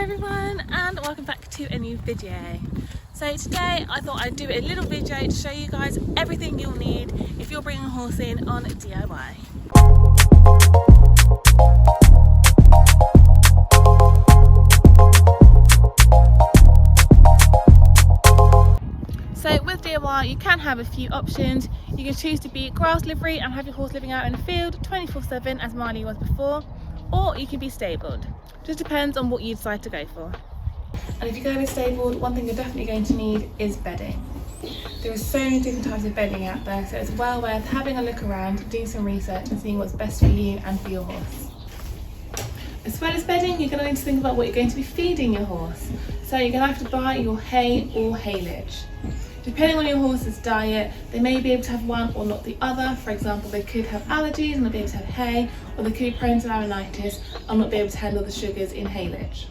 everyone, and welcome back to a new video. So today I thought I'd do a little video to show you guys everything you'll need if you're bringing a horse in on DIY. So with DIY you can have a few options. You can choose to be grass livery and have your horse living out in the field 24/7 as Marley was before, or you can be stabled. Just depends on what you decide to go for. And if you're going to be stabled, one thing you're definitely going to need is bedding. There are so many different types of bedding out there, so it's well worth having a look around, doing some research and seeing what's best for you and for your horse. As well as bedding, you're going to need to think about what you're going to be feeding your horse. So you're going to have to buy your hay or haylage. Depending on your horse's diet, they may be able to have one or not the other. For example, they could have allergies and not be able to have hay, or they could be prone to laryngitis and not be able to handle the sugars in haylage.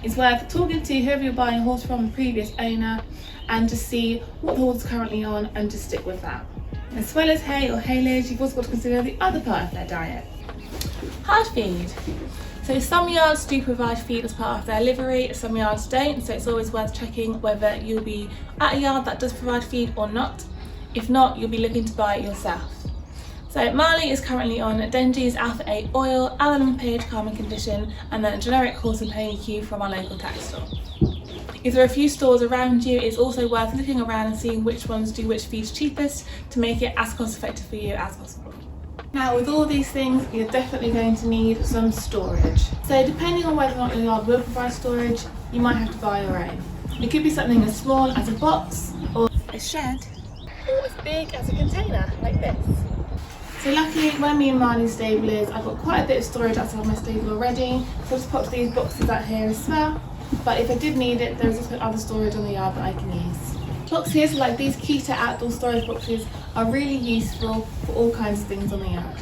It's worth talking to whoever you're buying a horse from, the previous owner, and just see what the horse is currently on and just stick with that. As well as hay or haylage, you've also got to consider the other part of their diet. Hard feed. So some yards do provide feed as part of their livery, some yards don't, so it's always worth checking whether you'll be at a yard that does provide feed or not. If not, you'll be looking to buy it yourself. So Marley is currently on Denji's Alpha 8 oil, Alan Page calming condition, and then a generic horse and pony Q from our local tack store. If there are a few stores around you, it's also worth looking around and seeing which ones do which feeds cheapest to make it as cost effective for you as possible. Now with all these things, you're definitely going to need some storage. So depending on whether or not your yard will provide storage, you might have to buy your own. It could be something as small as a box or a shed, or as big as a container like this. So luckily, where me and Marley's stable is, I've got quite a bit of storage outside my stable already, so I'll just pop these boxes out here as well. But if I did need it, there's also other storage on the yard that I can use. Boxes like these Kita outdoor storage boxes are really useful for all kinds of things on the yard.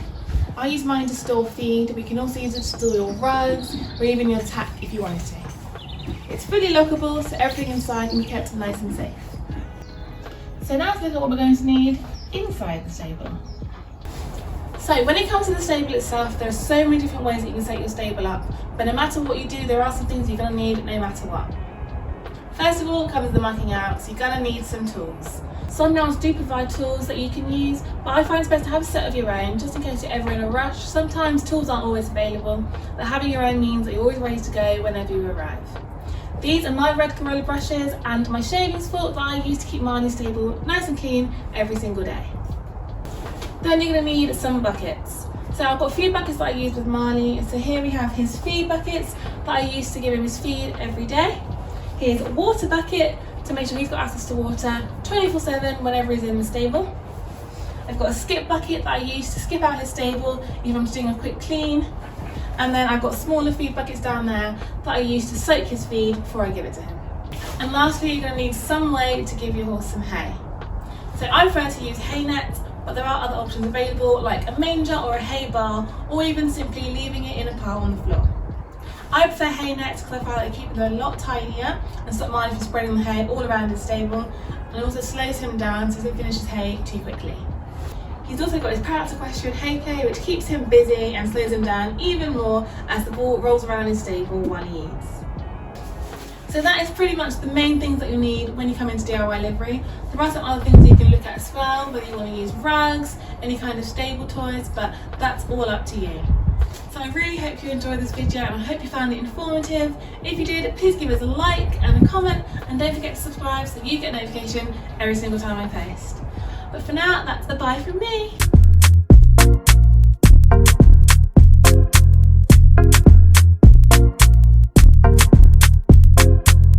I use mine to store feed, but you can also use it to store your rugs or even your tack if you wanted to. It's fully lockable, so everything inside can be kept nice and safe. So now let's look at what we're going to need inside the stable. So when it comes to the stable itself, there are so many different ways that you can set your stable up, but no matter what you do, there are some things you're going to need no matter what. First of all comes the mucking out, so you're going to need some tools. Some yards do provide tools that you can use, but I find it's best to have a set of your own, just in case you're ever in a rush. Sometimes tools aren't always available, but having your own means that you're always ready to go whenever you arrive. These are my red Corolla brushes and my shaving fork that I use to keep Marley's stable nice and clean every single day. Then you're going to need some buckets. So I've got a few buckets that I use with Marley. So here we have his feed buckets that I use to give him his feed every day. Here's a water bucket to make sure he's got access to water 24/7 whenever he's in the stable. I've got a skip bucket that I use to skip out his stable if I'm doing a quick clean. And then I've got smaller feed buckets down there that I use to soak his feed before I give it to him. And lastly, you're going to need some way to give your horse some hay. So I prefer to use hay nets, but there are other options available like a manger or a hay bar, or even simply leaving it in a pile on the floor. I prefer hay nets because I find that they keep them a lot tidier and stop Marley from spreading the hay all around his stable, and it also slows him down so he doesn't finish his hay too quickly. He's also got his parrot equestrian hay play, which keeps him busy and slows him down even more as the ball rolls around his stable while he eats. So that is pretty much the main things that you need when you come into DIY livery. There are some other things you can look at as well, whether you want to use rugs, any kind of stable toys, but that's all up to you. So I really hope you enjoyed this video and I hope you found it informative. If you did, please give us a like and a comment, and don't forget to subscribe so you get a notification every single time I post. But for now, that's a bye from me.